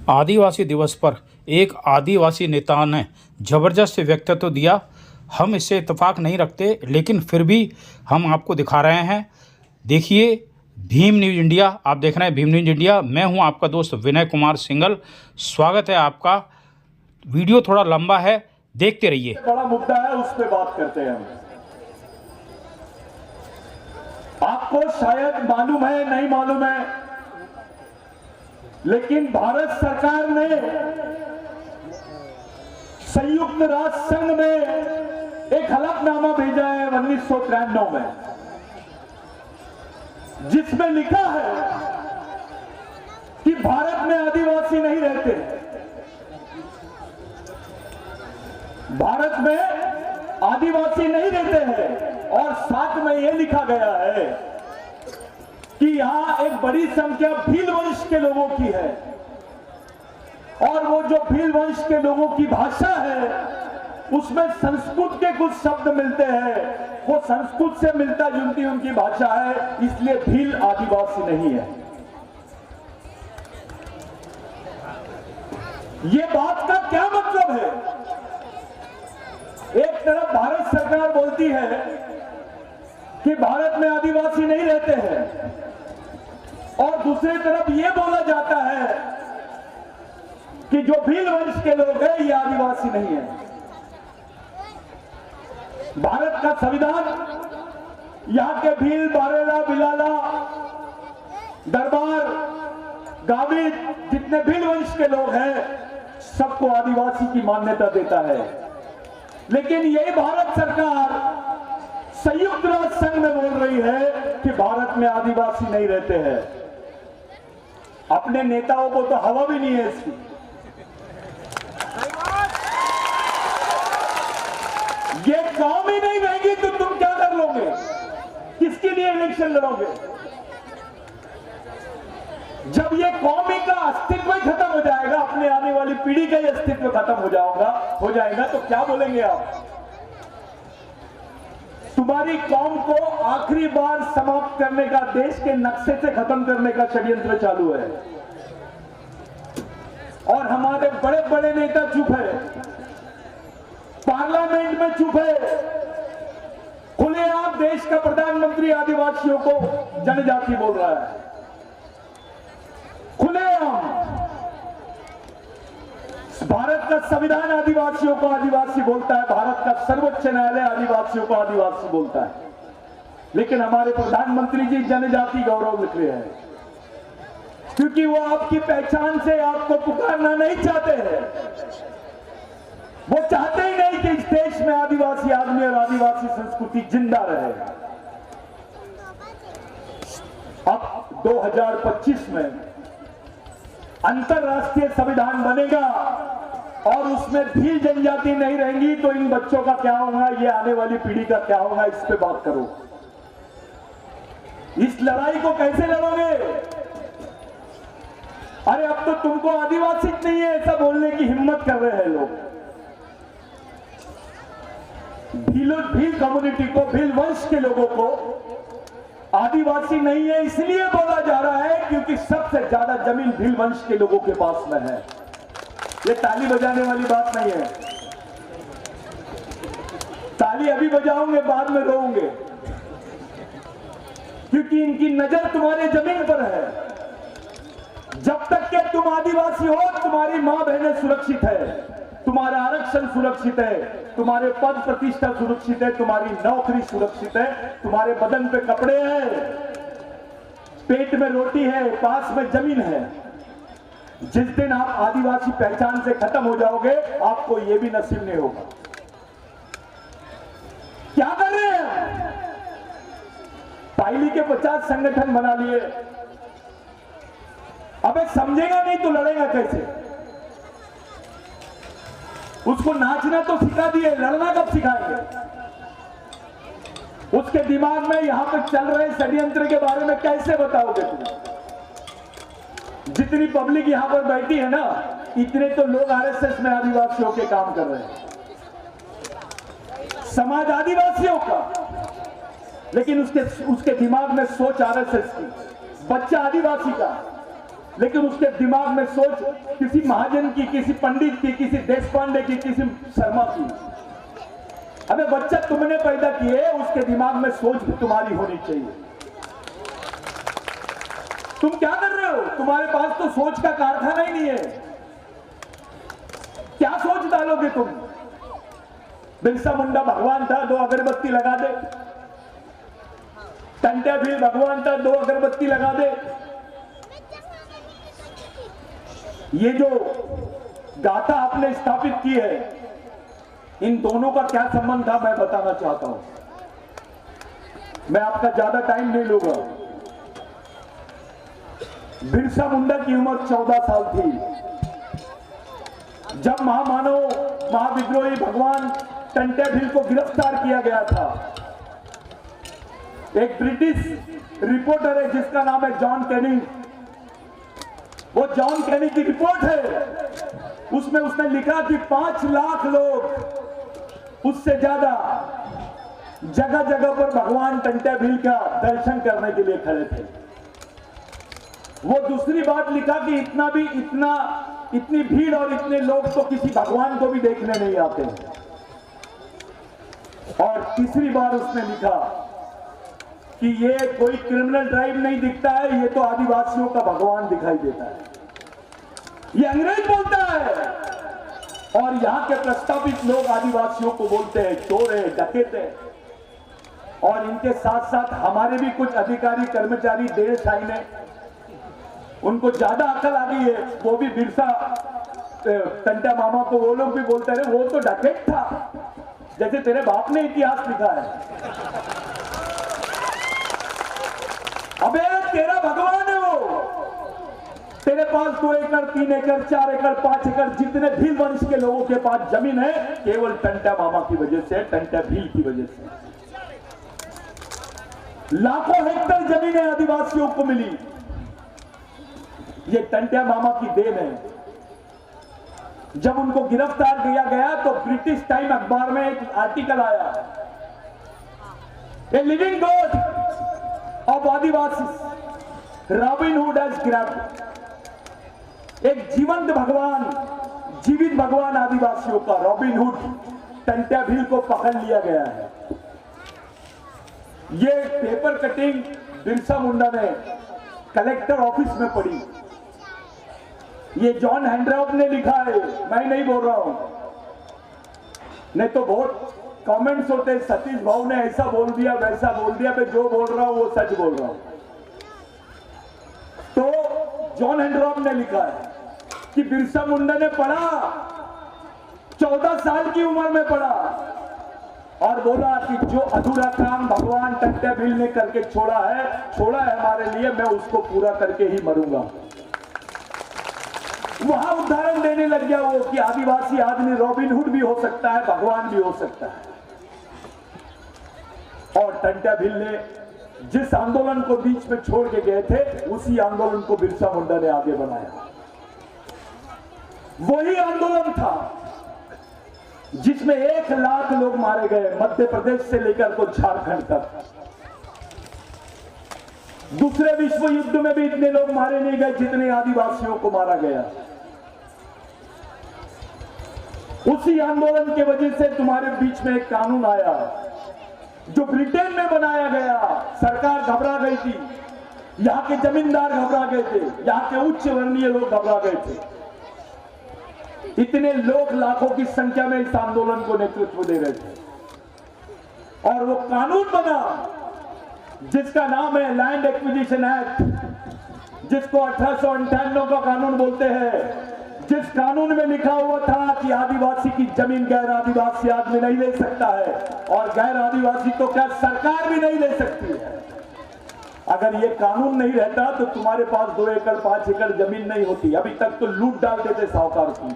आदिवासी दिवस पर एक आदिवासी नेता ने ज़बरदस्त व्यक्तित्व दिया। हम इससे इत्तेफाक नहीं रखते, लेकिन फिर भी हम आपको दिखा रहे हैं। देखिए भीम न्यूज़ इंडिया, आप देख रहे हैं भीम न्यूज़ इंडिया। मैं हूं आपका दोस्त विनय कुमार सिंगल। स्वागत है आपका। वीडियो थोड़ा लंबा है, देखते रहिए। बड़ा मुद्दा है, उस पर बात करते हैं हम। आपको शायद मालूम है, नहीं मालूम है, लेकिन भारत सरकार ने संयुक्त राष्ट्र संघ में एक हलफनामा भेजा है 1993 में, जिसमें लिखा है कि भारत में आदिवासी नहीं रहते। भारत में आदिवासी नहीं रहते हैं और साथ में यह लिखा गया है कि यहां एक बड़ी संख्या भील वंश के लोगों की है और वो जो भील वंश के लोगों की भाषा है उसमें संस्कृत के कुछ शब्द मिलते हैं। वो संस्कृत से मिलता जुलती उनकी भाषा है, इसलिए भील आदिवासी नहीं है। ये बात का क्या मतलब है? एक तरफ भारत सरकार बोलती है कि भारत में आदिवासी नहीं रहते हैं और दूसरी तरफ यह बोला जाता है कि जो भील वंश के लोग हैं ये आदिवासी नहीं है। भारत का संविधान यहां के भील, बारेला, बिलाला, दरबार, गावित, जितने भील वंश के लोग हैं सबको आदिवासी की मान्यता देता है। लेकिन यही भारत सरकार संयुक्त राष्ट्र संघ में बोल रही है कि भारत में आदिवासी नहीं रहते हैं। अपने नेताओं को तो हवा भी नहीं है इसकी। ये कौम ही नहीं रहेगी तो तुम क्या कर लोगे? किसके लिए इलेक्शन लड़ोगे? जब ये कौमी का अस्तित्व ही खत्म हो जाएगा, अपने आने वाली पीढ़ी का ही अस्तित्व खत्म हो जाएगा तो क्या बोलेंगे आप? तुम्हारी कौम को आखिरी बार समाप्त करने का, देश के नक्शे से खत्म करने का षड्यंत्र चालू है और हमारे बड़े बड़े नेता चुप है, पार्लियामेंट में चुप है। खुलेआम देश का प्रधानमंत्री आदिवासियों को जनजाति बोल रहा है, खुलेआम। भारत का संविधान आदिवासियों को आदिवासी बोलता है, भारत का सर्वोच्च न्यायालय आदिवासियों को आदिवासी बोलता है, लेकिन हमारे प्रधानमंत्री जी जनजाति गौरव लिख रहे हैं, क्योंकि वो आपकी पहचान से आपको पुकारना नहीं चाहते हैं। वो चाहते ही नहीं कि इस देश में आदिवासी आदमी और आदिवासी संस्कृति जिंदा रहे। अब 2025 में अंतरराष्ट्रीय संविधान बनेगा और उसमें भील जनजाति नहीं रहेंगी तो इन बच्चों का क्या होगा, ये आने वाली पीढ़ी का क्या होगा, इस पे बात करो। इस लड़ाई को कैसे लड़ोगे? अरे अब तो तुमको आदिवासी नहीं है ऐसा बोलने की हिम्मत कर रहे हैं लोग। भील कम्युनिटी को, भील वंश के लोगों को आदिवासी नहीं है इसलिए बोला जा रहा है क्योंकि सबसे ज्यादा जमीन भील वंश के लोगों के पास में है। ये ताली बजाने वाली बात नहीं है। ताली अभी बजाओगे, बाद में रोओगे, क्योंकि इनकी नजर तुम्हारे जमीन पर है। जब तक के तुम आदिवासी हो तुम्हारी मां बहनें सुरक्षित है, तुम्हारा आरक्षण सुरक्षित है, तुम्हारे पद प्रतिष्ठा सुरक्षित है, तुम्हारी नौकरी सुरक्षित है, तुम्हारे बदन पे कपड़े हैं, पेट में रोटी है, पास में जमीन है। जिस दिन आप आदिवासी पहचान से खत्म हो जाओगे आपको यह भी नसीब नहीं होगा। क्या कर रहे हैं? पाइली के 50 संगठन बना लिए। अबे समझेगा नहीं तो लड़ेगा कैसे? उसको नाचना तो सिखा दिए, लड़ना कब सिखाएंगे? उसके दिमाग में यहां पर चल रहे षड्यंत्र के बारे में कैसे बताओगे तुम? जितनी पब्लिक यहां पर बैठी है ना, इतने तो लोग आरएसएस में आदिवासियों के काम कर रहे हैं, समाज आदिवासियों का, लेकिन उसके दिमाग में सोच आरएसएस की, बच्चा आदिवासी का। लेकिन उसके दिमाग में सोच किसी महाजन की, किसी पंडित की, किसी देश पांडे की, किसी शर्मा की। अबे बच्चा तुमने पैदा किए, उसके दिमाग में सोच भी तुम्हारी होनी चाहिए। तुम क्या कर रहे हो? तुम्हारे पास तो सोच का कारखाना ही नहीं है। क्या सोच डालोगे तुम? बिरसा मुंडा भगवान था, 2 अगरबत्ती लगा दे। टंट्या भील भगवान था, 2 अगरबत्ती लगा दे। ये जो गाथा आपने स्थापित की है, इन दोनों का क्या संबंध था मैं बताना चाहता हूं। मैं आपका ज्यादा टाइम नहीं लूंगा। बिरसा मुंडा की उम्र 14 साल थी जब महामानव, महाविद्रोही भगवान टंट्या भील को गिरफ्तार किया गया था। एक ब्रिटिश रिपोर्टर है जिसका नाम है जॉन कैनी। वो जॉन कैनी की रिपोर्ट है, उसमें उसने लिखा कि 5 लाख लोग, उससे ज्यादा, जगह जगह पर भगवान टंट्या भील का दर्शन करने के लिए खड़े थे। वो दूसरी बात लिखा कि इतनी भीड़ और इतने लोग तो किसी भगवान को भी देखने नहीं आते। और तीसरी बार उसने लिखा कि ये कोई क्रिमिनल ट्राइब नहीं दिखता है, ये तो आदिवासियों का भगवान दिखाई देता है। ये अंग्रेज बोलता है और यहां के प्रस्तावित लोग आदिवासियों को बोलते हैं चोर है, डकैत है। और इनके साथ साथ हमारे भी कुछ अधिकारी कर्मचारी देश आए ने, उनको ज्यादा अकल आ गई है। वो भी बिरसा टंट्या मामा को वो लोग भी बोलते हैं वो तो डकैत था, जैसे तेरे बाप ने इतिहास लिखा है। अबे तेरा भगवान है वो। तेरे पास 2 एकड़, 3 एकड़, 4 एकड़, 5 एकड़ जितने भील वंश के लोगों के पास जमीन है, केवल टंट्या मामा की वजह से, टंट्या भील की वजह से। लाखों हेक्टर जमीनें आदिवासियों को मिली। ये टंट्या मामा की देन है। जब उनको गिरफ्तार किया गया तो ब्रिटिश टाइम अखबार में एक आर्टिकल आया, a living God of Adivasi robin hood has grabbed. एक जीवंत भगवान, जीवित भगवान आदिवासियों का रॉबिन हुड टंट्या भील को पकड़ लिया गया है। ये पेपर कटिंग बिरसा मुंडा ने कलेक्टर ऑफिस में पड़ी। ये जॉन हैंड्रॉप ने लिखा है, मैं नहीं बोल रहा हूं। नहीं तो बहुत कमेंट्स होते, सतीश भाऊ ने ऐसा बोल दिया, वैसा बोल दिया। मैं जो बोल रहा हूं वो सच बोल रहा हूं। तो जॉन हैंड्रॉप ने लिखा है कि बिरसा मुंडा ने पढ़ा, 14 साल की उम्र में पढ़ा और बोला कि जो अधूरा काम भगवान टंट्या भील ने करके छोड़ा है हमारे लिए, मैं उसको पूरा करके ही मरूंगा। वहां उदाहरण देने लग गया वो कि आदिवासी आदमी रॉबिन हुड भी हो सकता है, भगवान भी हो सकता है। और टंट्या भील ने जिस आंदोलन को बीच में छोड़ के गए थे, उसी आंदोलन को बिरसा मुंडा ने आगे बढ़ाया। वही आंदोलन था जिसमें 1 लाख लोग मारे गए, मध्य प्रदेश से लेकर तो झारखंड तक। दूसरे विश्व युद्ध में भी इतने लोग मारे नहीं गए जितने आदिवासियों को मारा गया। उसी आंदोलन के वजह से तुम्हारे बीच में एक कानून आया जो ब्रिटेन में बनाया गया। सरकार घबरा गई थी, यहां के जमींदार घबरा गए थे, यहां के उच्च वर्णीय लोग घबरा गए थे। इतने लोग लाखों की संख्या में इस आंदोलन को नेतृत्व दे रहे थे और वो कानून बना जिसका नाम है लैंड एक्विजिशन एक्ट, जिसको 1898 का कानून बोलते हैं। जिस कानून में लिखा हुआ था कि आदिवासी की जमीन गैर आदिवासी आदमी नहीं ले सकता है और गैर आदिवासी तो क्या सरकार भी नहीं ले सकती है। अगर ये कानून नहीं रहता तो तुम्हारे पास 2 एकड़ 5 एकड़ जमीन नहीं होती। अभी तक तो लूट डाल देते साहूकार की।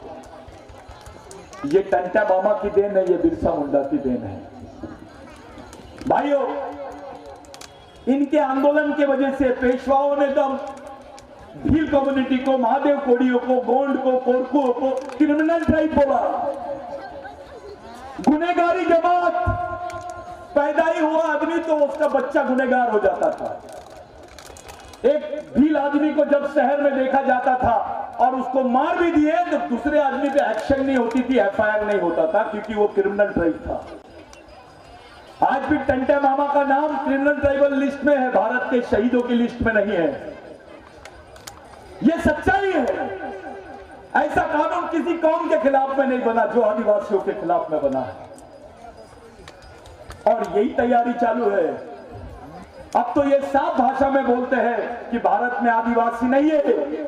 ये टंट्या मामा की देन है, ये बिरसा मुंडा की देन है। भाइयों, इनके आंदोलन की वजह से पेशवाओं ने तो भील कम्युनिटी को, महादेव कोड़ियों को, गोंड को, कोरकुओं को क्रिमिनल ट्राइब बोला। गुनेगारी जमात। पैदा ही हुआ आदमी तो उसका बच्चा गुनेगार हो जाता था। एक भील आदमी को जब शहर में देखा जाता था और उसको मार भी दिए तो दूसरे आदमी पे एक्शन नहीं होती थी, एफआईआर नहीं होता था, क्योंकि वो क्रिमिनल ट्राइब था। आज भी टंटा मामा का नाम क्रिमिनल ट्राइबल लिस्ट में है, भारत के शहीदों की लिस्ट में नहीं है। यह सच्चाई है। ऐसा कानून किसी कौम के खिलाफ में नहीं बना जो आदिवासियों के खिलाफ में बना है, और यही तैयारी चालू है। अब तो ये साफ भाषा में बोलते हैं कि भारत में आदिवासी नहीं है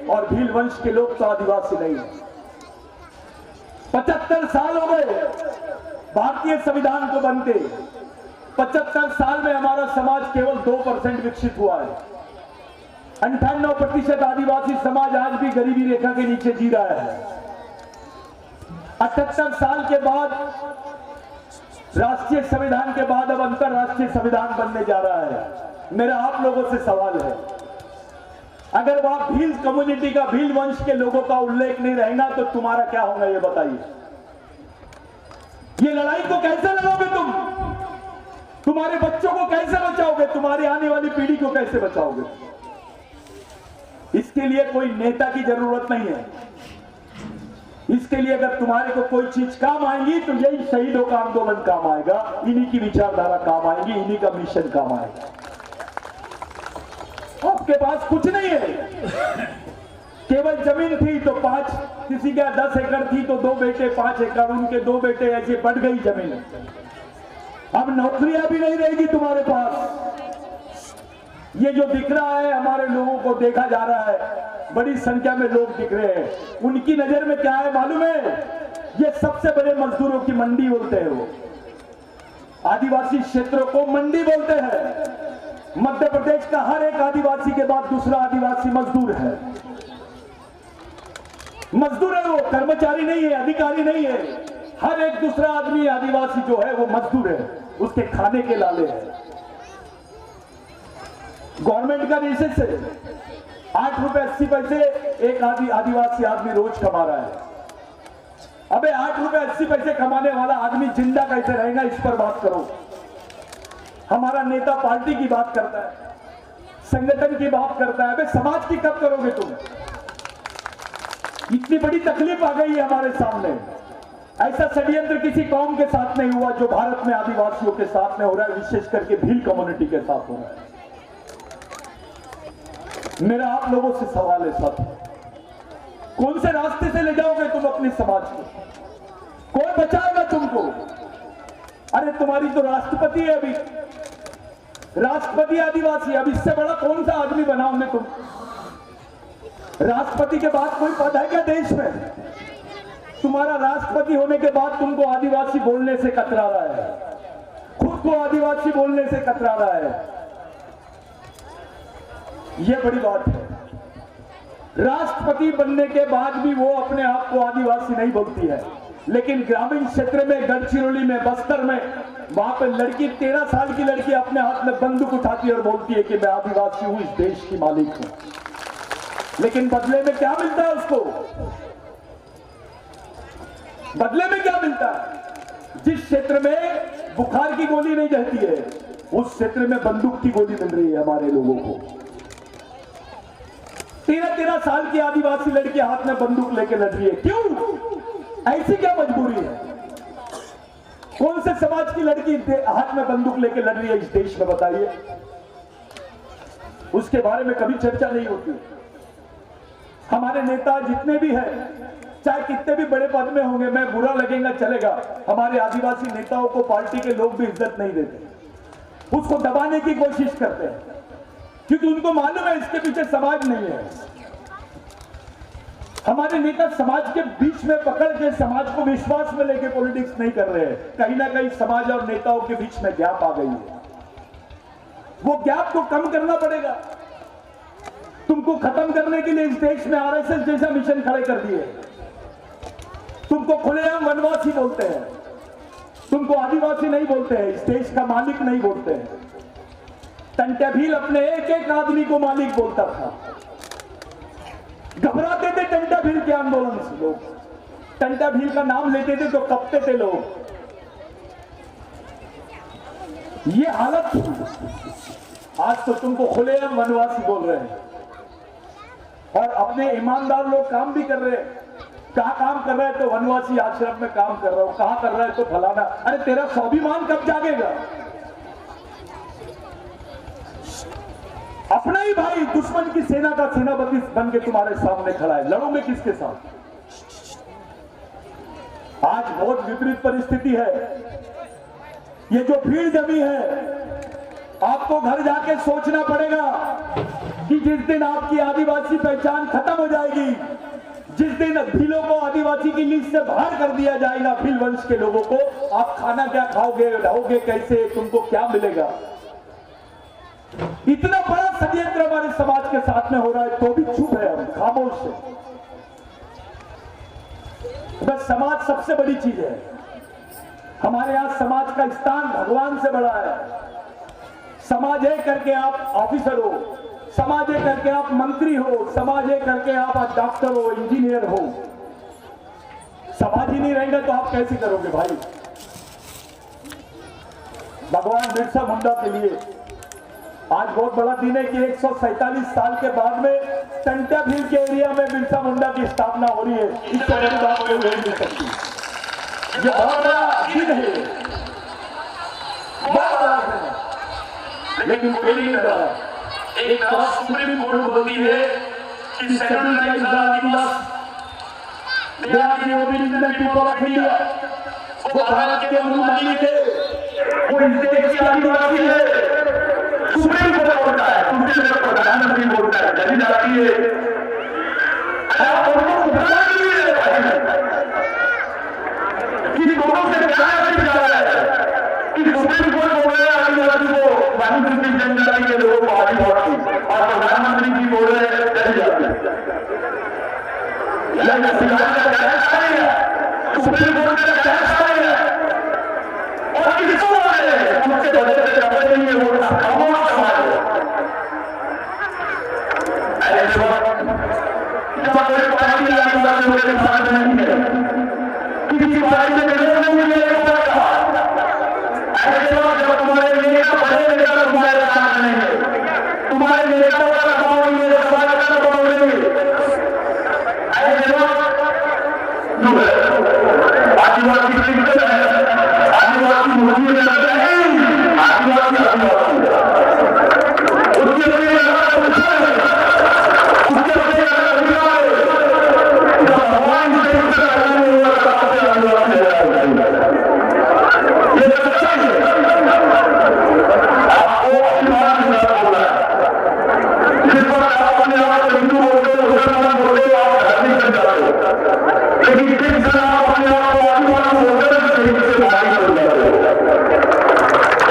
और भील वंश के लोग तो आदिवासी नहीं है। 75 साल हो गए भारतीय संविधान को बनते। 75 साल में हमारा समाज केवल 2% विकसित हुआ है। 98% आदिवासी समाज आज भी गरीबी रेखा के नीचे जी रहा है। 78 साल के बाद राष्ट्रीय संविधान के बाद अब अंतरराष्ट्रीय संविधान बनने जा रहा है। मेरा आप लोगों से सवाल है, अगर वहां भील कम्युनिटी का, भील वंश के लोगों का उल्लेख नहीं रहेगा तो तुम्हारा क्या होगा ये बताइए। ये लड़ाई को कैसे लड़ोगे तुम? तुम्हारे बच्चों को कैसे बचाओगे? तुम्हारी आने वाली पीढ़ी को कैसे बचाओगे? इसके लिए कोई नेता की जरूरत नहीं है। इसके लिए अगर तुम्हारे को कोई चीज काम आएगी तो यही शहीदों का आंदोलन काम आएगा, इन्हीं की विचारधारा काम आएगी, इन्हीं का मिशन काम आएगा। आपके पास कुछ नहीं है, केवल जमीन थी तो 5, किसी का 10 एकड़ थी तो 2 बेटे 5 एकड़, उनके 2 बेटे, ऐसे बढ़ गई जमीन। अब नौकरियां भी नहीं रहेगी तुम्हारे पास। ये जो दिख रहा है हमारे लोगों को देखा जा रहा है, बड़ी संख्या में लोग दिख रहे हैं। उनकी नजर में क्या है मालूम है? ये सबसे बड़े मजदूरों की मंडी बोलते हैं। वो आदिवासी क्षेत्रों को मंडी बोलते हैं। मध्य प्रदेश का हर एक आदिवासी के बाद दूसरा आदिवासी मजदूर है। मजदूर है, वो कर्मचारी नहीं है, अधिकारी नहीं है। हर एक दूसरा आदमी आदिवासी जो है वो मजदूर है, उसके खाने के लाले हैं। गवर्नमेंट का रिसर्च है, 8 रुपए 80 पैसे एक आदिवासी आदमी रोज कमा रहा है। अबे 8 रुपए 80 पैसे कमाने वाला आदमी जिंदा कैसे रहेगा, इस पर बात करो। हमारा नेता पार्टी की बात करता है, संगठन की बात करता है, अबे समाज की कब करोगे तुम? इतनी बड़ी तकलीफ आ गई है हमारे सामने। ऐसा षड्यंत्र किसी कौम के साथ नहीं हुआ जो भारत में आदिवासियों के साथ में हो रहा है, विशेष करके भील कम्युनिटी के साथ हो रहा है। मेरा आप लोगों से सवाल है साथ, कौन से रास्ते से ले जाओगे तुम अपने समाज को? कौन बचाएगा तुमको? अरे तुम्हारी तो राष्ट्रपति है, अभी राष्ट्रपति आदिवासी। अब इससे बड़ा कौन सा आदमी बनाओगे तुम? राष्ट्रपति के बाद कोई पद है क्या देश में? तुम्हारा राष्ट्रपति होने के बाद तुमको आदिवासी बोलने से कतरा रहा है, खुद को आदिवासी बोलने से कतरा रहा है। यह बड़ी बात है। राष्ट्रपति बनने के बाद भी वो अपने आप को आदिवासी नहीं बोलती है, लेकिन ग्रामीण क्षेत्र में, गढ़चिरौली में, बस्तर में, वहां पे लड़की, 13 साल की लड़की अपने हाथ में बंदूक उठाती है और बोलती है कि मैं आदिवासी हूं, इस देश की मालिक हूं। लेकिन बदले में क्या मिलता है उसको? बदले में क्या मिलता है? जिस क्षेत्र में बुखार की गोली नहीं रहती है, उस क्षेत्र में बंदूक की गोली मिल रही है हमारे लोगों को। 13 साल की आदिवासी लड़की हाथ में बंदूक लेके लड़ रही है। क्यों? ऐसी क्या मजबूरी है? कौन से समाज की लड़की हाथ में बंदूक लेके लड़ रही है इस देश में, बताइए? उसके बारे में कभी चर्चा नहीं होती। हमारे नेता जितने भी हैं, चाहे कितने भी बड़े पद में होंगे, मैं बुरा लगेगा चलेगा, हमारे आदिवासी नेताओं को पार्टी के लोग भी इज्जत नहीं देते, उसको दबाने की कोशिश करते हैं, क्योंकि उनको मालूम है इसके पीछे समाज नहीं है। हमारे नेता समाज के बीच में पकड़ के समाज को विश्वास में लेके पॉलिटिक्स नहीं कर रहे हैं। कहीं ना कहीं समाज और नेताओं के बीच में गैप आ गई है। वो गैप को कम करना पड़ेगा। तुमको खत्म करने के लिए इस देश में आरएसएस जैसा मिशन खड़े कर दिए। तुमको खुलेआम वनवासी बोलते हैं, तुमको आदिवासी नहीं बोलते हैं, इस देश का मालिक नहीं बोलते हैं। टंटा भील अपने एक एक आदमी को मालिक बोलता था। घबराते थे टंटा भील के आंदोलन से लोग। टंटा भील का नाम लेते थे तो कपते थे लोग। ये हालत आज तो तुमको खुलेआम वनवासी बोल रहे हैं और अपने ईमानदार लोग काम भी कर रहे हैं। कहाँ काम कर रहा है तो वनवासी आश्रम में काम कर रहा हूं, कहाँ कर रहा है तो फलाना। अरे तेरा स्वाभिमान कब जागेगा? अपना ही भाई दुश्मन की सेना का सेनापति बन के तुम्हारे सामने खड़ा है, लड़ोगे किसके साथ? आज बहुत विपरीत परिस्थिति है। ये जो भीड़ जमी है, आपको घर जाके सोचना पड़ेगा कि जिस दिन आपकी आदिवासी पहचान खत्म हो जाएगी, जिस दिन भीलों को आदिवासी की लिस्ट से बाहर कर दिया जाएगा, भील वंश के लोगों को, आप खाना क्या खाओगे, रहोगे कैसे, तुमको क्या मिलेगा? इतना बड़ा षड्यंत्र हमारे समाज के साथ में हो रहा है तो भी चुप है, हम खामोश है। बस समाज सबसे बड़ी चीज है। हमारे यहां समाज का स्थान भगवान से बड़ा है। समाज है करके आप ऑफिसर हो, समाज है करके आप मंत्री हो, समाज है करके आप डॉक्टर हो, इंजीनियर हो। समाज ही नहीं रहेगा तो आप कैसे करोगे भाई? भगवान बिरसा मुंडा के लिए आज बहुत बड़ा दिन है कि 147 साल के बाद में टंटा भील के एरिया में बिरसा मुंडा की स्थापना हो रही है। इससे बड़ी बात कोई हो नहीं सकती। ये बहुत बड़ा दिन है, बहुत बड़ा दिन है, लेकिन कोई नहीं कर रहा। एक तरफ सुप्रीम कोर्ट बोलती है कि schedule tribes are adivasi, they are the original people of India. वो भारत के मूल मालिक है, वो इस देश के आदिवासी है। सुप्रीम कोर्ट बोलता है, सुप्रीम कोर्ट प्रधानमंत्री बोलता है, जज जाती है। आप दोनों को बता दीजिए कि दोनों से क्या जा रहा है कि सुप्रीम कोर्ट बोल रहे हैं आदिवासी को, अनुसूचित जनजाति के लोगों को आदिवासी, और प्रधानमंत्री जी बोल रहे हैं जज जाति। सुप्रीम कोर्ट का टैक्स है और किसको बोल रहे हैं? उनसे बदले करते नहीं है, वो खामोश समाज है। कोई पार्टी आदिवासी लोगों के साथ नहीं है, किसी पार्टी में नहीं है। जब तुम्हारे नेता बड़े नेता तुम्हारे साथ नहीं है, तुम्हारे नेताओं का गाँव मेरे समाज का गाँव नहीं। आदिवासी क्रिकेटर है, आदिवासी मुस्लिम लड़ते हैं, आदिवासी आदिवासी उसके लिए उसके लिए अधिकार भगवान से ये सच्चाई है। आपको अभिमान के साथ बोला है, जिस पर आप अपने आप को हिंदू बोलते हो, मुसलमान बोलते हो, आप धार्मिक बन जाते हो, लेकिन जिस तरह आप अपने आप को आदिवासी बोलते हो तो से बाहर हो जाते हो।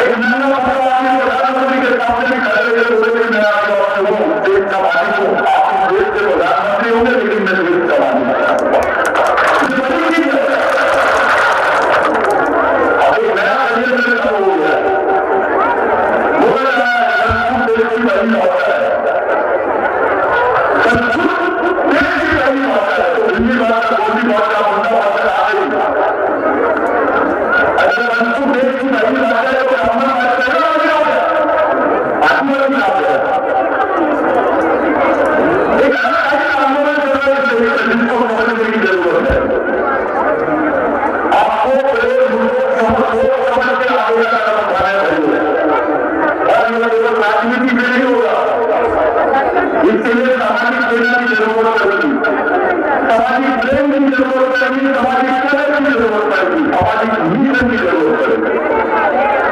एक नन्हा सा आदमी प्रधानमंत्री के सामने भी खड़े हुए बोले कि मैं आदिवासी हूँ, देश का मालिक हूँ। आप देश के प्रधानमंत्री होंगे लेकिन मैं देश का मालिक हूँ। अब एक नया षड्यंत्र शुरू हो गया, बोल रहा है देश की बड़ी भाषा है, देश की बड़ी भाषा है। हिंदी भाषा, बोली भाषा, मुंडा भाषा आ गई। अगर संस्कृत देश की बड़ी भाषा है तो ब्राह्मण भाषा हो गया, आदिवासी आ गया। एक अलग आंदोलन कर रहे हैं जिसको समझने की जरूरत है। आपको समझ के आगे का बढ़ाना चाहिए और ये केवल राजनीति में नहीं होगा, इसके लिए सामाजिक प्रेरणा की जरूरत पड़ेगी, सामाजिक प्रेम की जरूरत पड़ेगी, सामाजिक कदर की जरूरत पड़ेगी, सामाजिक मिशन की जरूरत पड़ेगी।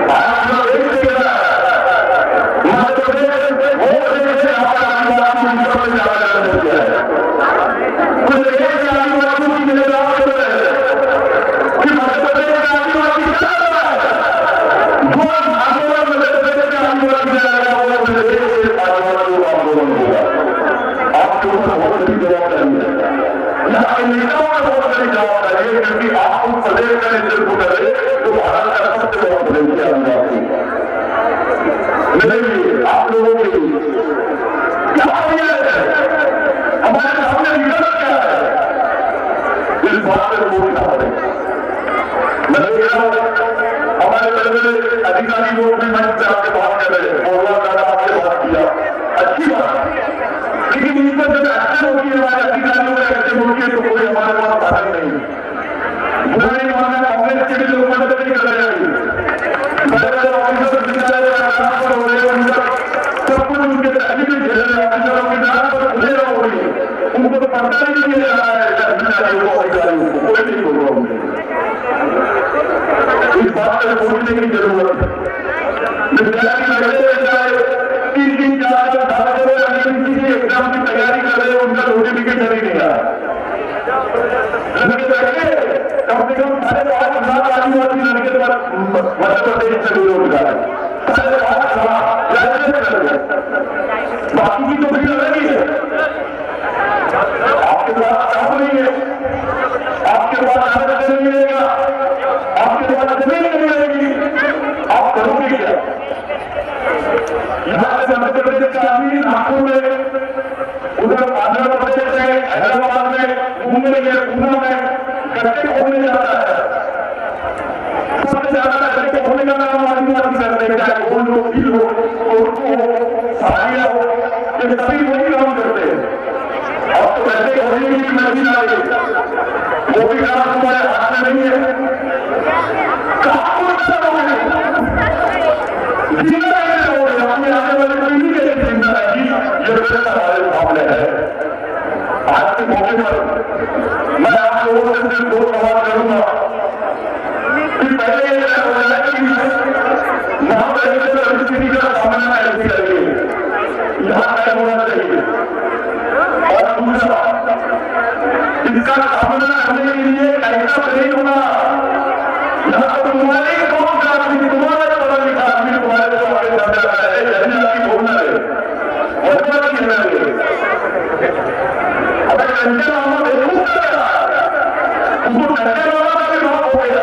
भारत में देश के मध्य प्रदेश बहुत देश से आदिवासी मिशन में ज्यादा हो गया है। कुछ देश के आदिवासियों की निगरानी कर रहे हैं कि मध्य प्रदेश के आदिवासी क्या कर रहा है, वो आंदोलन में मध्य प्रदेश के आदिवासी लगा हुआ है, देश के आदिवासियों का आंदोलन होगा। आपके ऊपर बहुत बड़ी जवाबदारी है, यहाँ नेताओं का बहुत बड़ी जवाबदारी है, क्योंकि आपको प्रदेश का नेतृत्व करे तो भारत का सबसे बड़ा प्रदेश के आदिवासी नहीं। आप लोगों के क्या हमारे सामने विकल्प क्या है, इस बात पर बोलना पड़ेगा। मैं देख रहा हूँ हमारे बड़े बड़े अधिकारी लोग भी मंच से आपके बात कर रहे हैं, बोलना आपके विद्यार्थी लगे चाहे 3-3, 4-4 साल से किसी एग्जाम की तैयारी कर रहे हो, उनका नोटिफिकेशन नहीं आ रहा। कम से कम 5,500 आदिवासी लड़के मध्य प्रदेश से बेरोजगार है। 5,500 बाकी की तो भीड़ लगी है। आपके पास काम नहीं है, आपके पास आरक्षण नहीं मिलेगा, आपके पास जमीन नहीं मिलेगी, आप करोगे क्या? यहाँ से मध्य प्रदेश का आदमी नागपुर में, उधर आंध्र प्रदेश में, हैदराबाद में, मुंबई में, पूना में गड्ढे खोलने जाता है। सबसे ज्यादा गड्ढे खोलने का काम आदिवासी करते हैं, चाहे गोल्ड हो, हील हो, कोर्टू हो, साड़ियां हो, ये सभी वही काम करते हैं। और तो गड्ढे खोलने की मशीन आ गई, वो भी काम तुम्हारे हाथ में नहीं है। कहाँ पहुंचता है जिंदा है लोग, अपने आने वाले पीढ़ी के लिए जिंदा है कि ये गलत हमारे मुकाबले है। आज के मौके पर मैं आप लोगों से सिर्फ 2 सवाल करूंगा कि पहले यहाँ पर परिस्थिति का सामना ऐसी करिए, यहाँ तय होना चाहिए। और दूसरा, इसका सामना करने के लिए ऐसा नहीं होना, यहाँ पर तुम्हारे कौन सा आदमी, तुम्हारे पढ़ा लिखा आदमी तुम्हारे को आगे बढ़ जाता है, जैसे आपकी बोलना है वह कहना है। अगर संजय मामा बेवकूफ करेगा, उसको संजय मामा का भी ड्रॉप हो गया,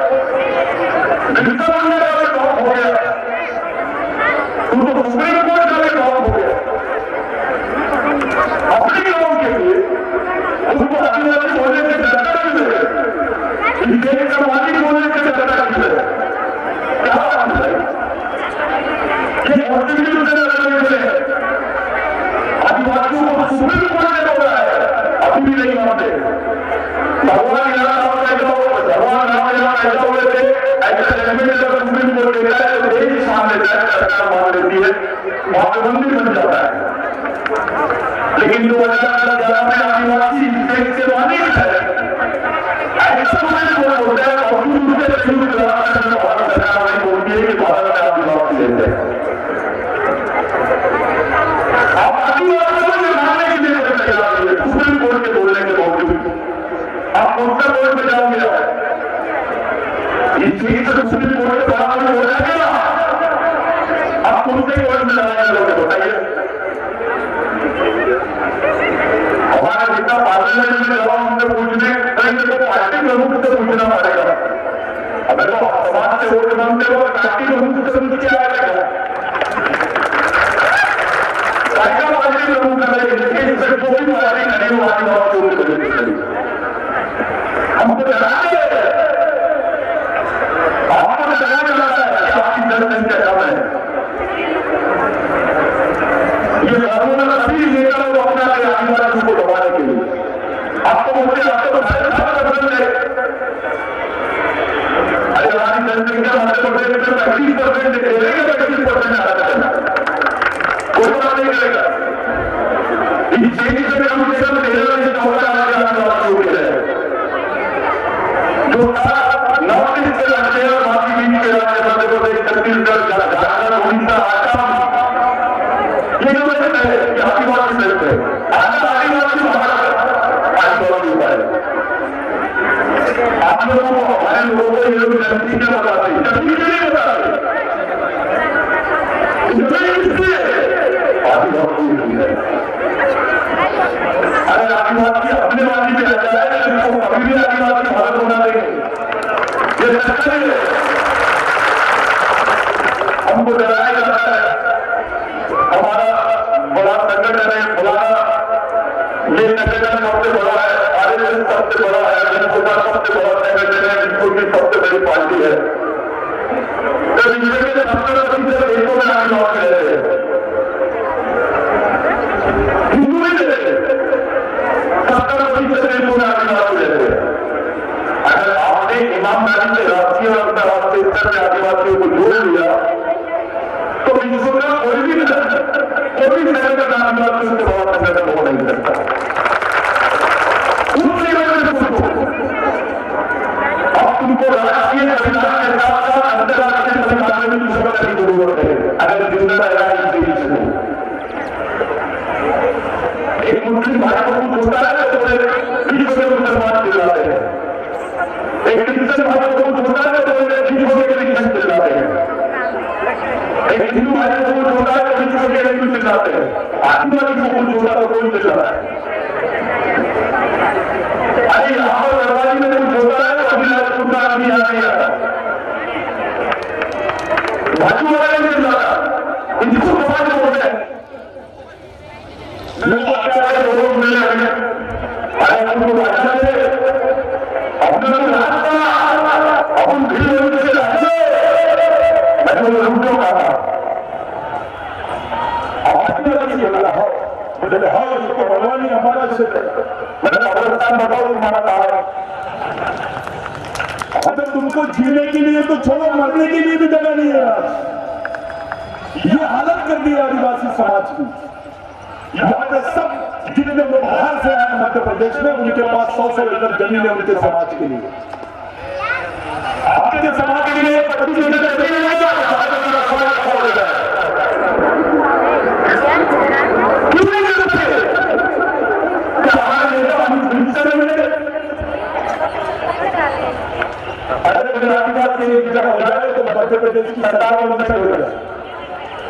बिल्कुल मामले का भी ड्रॉप हो गया, उसको सुप्रीम कोर्ट का भी ड्रॉप हो गया। अपने लोगों के लिए उसको आदिवासी बोलने से डरता नहीं है, देश समाजी बोलने से डरता नहीं है। क्या बात है? ये कॉन्स्टिट्यूशन है, आदिवासियों को सुप्रीम कोर्ट ने बोला है, अभी भी नहीं मानते। भगवान भगवान राम ऐसा हुए थे, ऐसा जमीन जब सुप्रीम कोर्ट देता है तो देश मान लेता है, सरकार मान लेती है, महागठबंधन बन जाता है। लेकिन 2011 में आदिवासी देश से वानित है, ऐसा सुप्रीम कोर्ट होता है और दूसरे भारत सरकार ने बोलती है कि भारत में आदिवासी देते हैं। आप आदिवासियों के मानने के लिए तैयार है सुप्रीम कोर्ट के बोलने के बावजूद, आप उत्तर कोर्ट में जाओगे, इस चीज से सुप्रीम कोर्ट के बराबर हो जाएगा, आप उनसे कोर्ट में जाएंगे लोग, बताइए। हमारा जितना पार्लियामेंट में जवाब हमसे पूछने तो पार्टी प्रमुख से पूछना पड़ेगा। अगर तो समाज से वोट मांगते हो पार्टी प्रमुख से पूछ के आएगा, पार्टी प्रमुख करेगी, कोई पार्टी नहीं हो आदिवासी हमको डराते हैं, आपको डराया जाता है कि आपकी जनसंख्या कम है। ये कानून सभी नेता लोग अपना आदिवासी को दबाने के लिए, आपको बोलते आपको बदल है। आदिवासी जनसंख्या मध्य प्रदेश में 35% देगा, 35% आरक्षण कोई बात नहीं करेगा। इस चीज से हम केवल 13 आदिवासियों के हैं जो नॉर्थ ईस्ट के राज्य और बाकी बीच के राज्य मध्य प्रदेश, छत्तीसगढ़, झारखंड, उड़ीसा, आसाम, ये जो है कि आदिवासी देश है, आदिवासी भारत आदिवासी हुआ है। आप लोगों को, हमारे लोगों को ये लोग जनती क्या बताते हैं, जनती क्यों नहीं बताते? आदिवासी है, अगर आदिवासी अपने वाली में आ जाए तो कभी भी आदिवासी भारत बना देंगे, ये सच्चा है। हमको डराया जाता है, हमारा बड़ा संगठन है फलाना, ये संगठन सबसे बड़ा है, आरएसएस सबसे बड़ा है, जनसभा सबसे बड़ा संगठन है, जिसको की सबसे बड़ी पार्टी है। तो बीजेपी के 70% देशों में आदिवासी रहते हैं, हिंदू नहीं रहते, 70% देशों में आदिवासी रहते हैं। अगर आपने ईमानदारी से राष्ट्रीय और अंतर्राष्ट्रीय स्तर में आदिवासियों को जोड़ लिया तो विश्व का कोई संगठन आदिवासियों से बड़ा संगठन हो नहीं सकता। उस लेवल में सोचो, अब तुमको राष्ट्रीय संविधान के साथ साथ अंतर्राष्ट्रीय संविधान में जिंदा रहा इस देश में। एक मुस्लिम भाई को कुछ होता है तो बीच में मुसलमान चिल्लाते हैं, एक क्रिश्चियन भाई को कुछ होता है तो बीच में क्रिश्चियन चिल्लाते हैं, एक हिंदू भाई को कुछ होता है तो बीच में हिंदू चिल्लाते हैं, आदिवासी को कुछ होता है तो कोई चिल्लाता है। अरे यहाँ पर दरबारी में कुछ होता है तो अभी कुत्ता आदमी आ गया भाजू वाले ने चिल्लाया, इनको समाज बोलते हैं मेरे को अच्छा है लोग मिलने लगे। अरे हमको अच्छा से अपने रास्ता अपन भीड़ से रास्ते मैंने लूटो कहा आदिवासी वाला हो बोले हाँ इसको भगवान ही हमारा क्षेत्र मैंने अवस्था बताओ तुम्हारा कहा। अगर तुमको जीने के लिए तो छोड़ो, मरने के लिए भी जगह नहीं है आज। ये हालत कर दी आदिवासी समाज की। यहाँ पे सब जितने लोग बाहर से आए मध्य प्रदेश में उनके पास 100 एकड़ जमीन है उनके समाज के लिए। आपके समाज के लिए 25 एकड़ जमीन नहीं जाए क्यों नहीं करते? हमारे नेता मिनिस्टर मिले अरे आदिवासी एक जगह हो जाए तो मध्य प्रदेश की सरकार में हो जाए,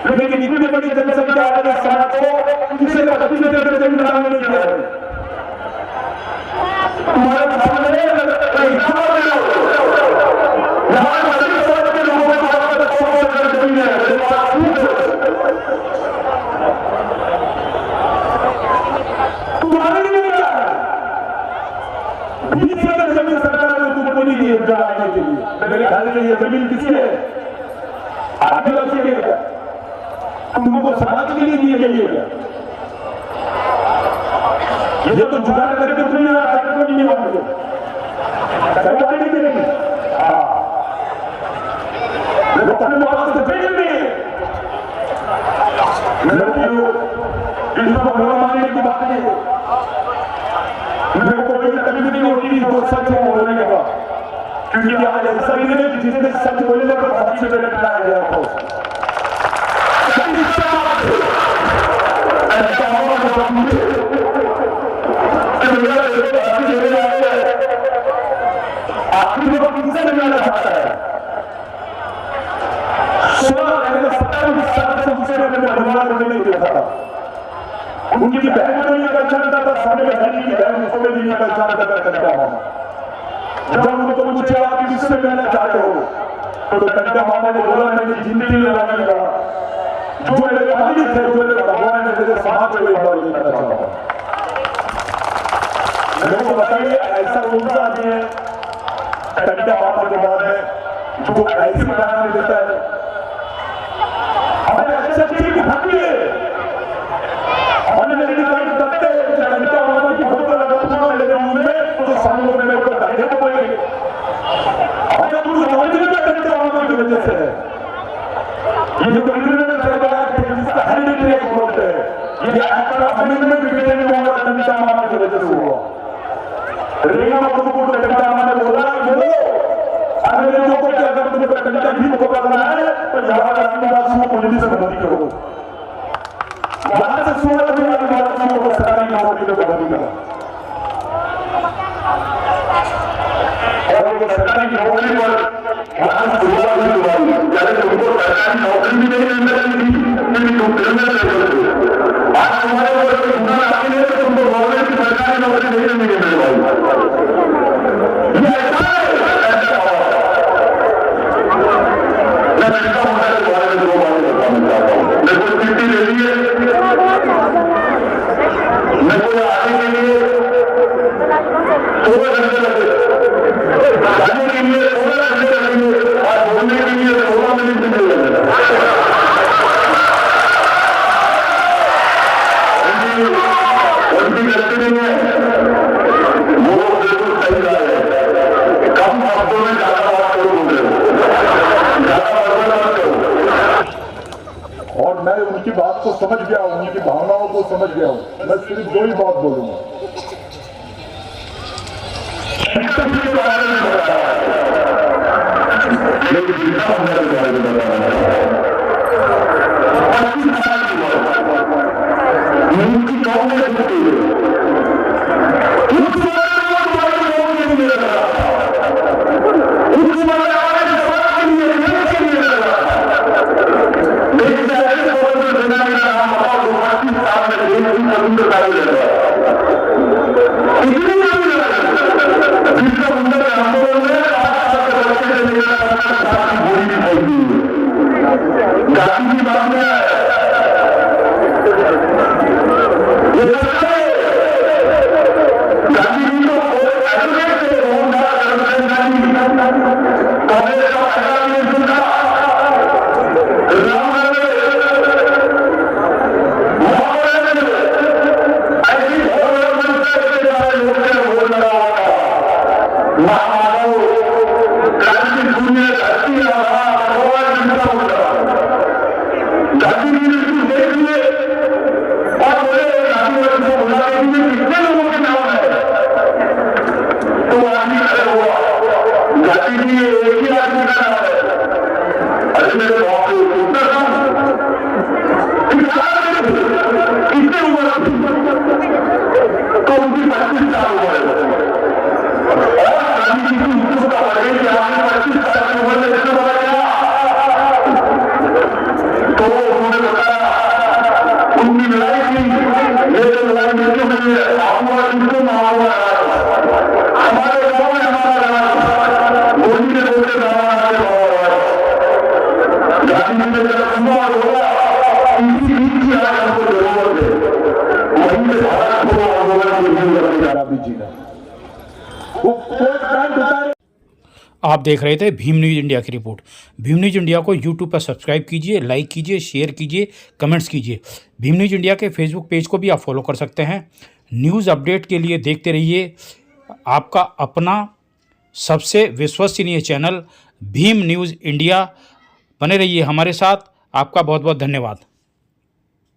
लेकिन इतनी बड़ी जनसंख्या वाले समाज को किसी का 25 एकड़ जमीन बनाने नहीं दिया। तुम्हारे सामने लोगों को 100 एकड़ जमीन है तुम्हारे लिए क्या है? 20 एकड़ जमीन सरकार ने तुमको नहीं दी जलाने के लिए। मेरे ख्याल से ये जमीन किसकी है? आदिवासी की है। तुमको समाज के लिए दी गई है क्या? ये तो जुगाड़ करके तुमने कार्यक्रम नहीं होंगे सरकार नहीं देगी। मेरे को अपने वापस से भेज नहीं मेरे को इसको भगवान मानने की बात नहीं है। मेरे को कोई तकलीफ नहीं होती तो सच में बोलने का, क्योंकि आज ऐसा भी नहीं जिसने सच बोलने पर फांसी पे लटकाया गया हो। आखिरी को किससे मिलाना चाहता है? 17 साल से उसे अपने परिवार को नहीं देखा था। उनकी बहन को नहीं पहचानता था, सामने बहन की बहन उसको भी नहीं पहचानता था। टंटा मामा जब उनको पूछा आप किससे मिलना चाहते हो तो टंटा मामा ने बोला मैंने जिंदगी में लगाने लगा जो मेरे मालिक थे, जो मेरे भगवान ने मेरे समाज को एक बार देखना चाहता। मेरे को बताइए ऐसा कौन सा आदमी है टंटा मामा के बाद है जो ऐसी बयान देता है? हमें अच्छे चीज की भक्ति है, हमें टंटा मामा की फोटो लगाऊंगा मेरे मुंह में तो सामने में मेरे को डरने को बोलेंगे। हमें पूरी समझने में टंटा मामा की वजह से है। ये जो जिसका हेरिटेज एक्ट बोलते हैं, ये एक्ट अमेंडमेंट ब्रिटेन में हुआ टंटा मामा की वजह से हुआ। रेगा को टंटा मामा ने बोला बोलो अंग्रेजों को कि अगर तुमको टंटा भी पकड़ना है तो यहाँ पर आदिवासियों को पुलिस से भर्ती करो, यहाँ से 16 दिन आदिवासियों को सरकारी नौकरी में भर्ती करो। और वो सरकारी नौकरी पर वहां से सुबह भी दुआई उनको सरकारी नौकरी भी नहीं मिल रही थी, आज तुम्हारे को तुमको गवर्नमेंट की सरकारी नौकरी नहीं मिल रही। मेरे को चिट्ठी ले ली है, मेरे को आने के लिए 16 घंटे लगे, जाने के लिए 16 घंटे लगेंगे और बोलने के लिए 16 मिनट भी नहीं लगेगा। उनकी गलती नहीं है, वो बिल्कुल सही है। कम शब्दों में ज्यादा बात करो, ज्यादा बात करो। और मैं उनकी बात को समझ गया हूं, उनकी भावनाओं को समझ गया हूं। मैं सिर्फ 2 ही बात बोलूंगा। वो कोट पैंट उतारे। आप देख रहे थे भीम न्यूज़ इंडिया की रिपोर्ट। भीम न्यूज़ इंडिया को यूट्यूब पर सब्सक्राइब कीजिए, लाइक कीजिए, शेयर कीजिए, कमेंट्स कीजिए। भीम न्यूज़ इंडिया के फेसबुक पेज को भी आप फॉलो कर सकते हैं। न्यूज़ अपडेट के लिए देखते रहिए आपका अपना सबसे विश्वसनीय चैनल भीम न्यूज़ इंडिया। बने रहिए हमारे साथ। आपका बहुत बहुत धन्यवाद।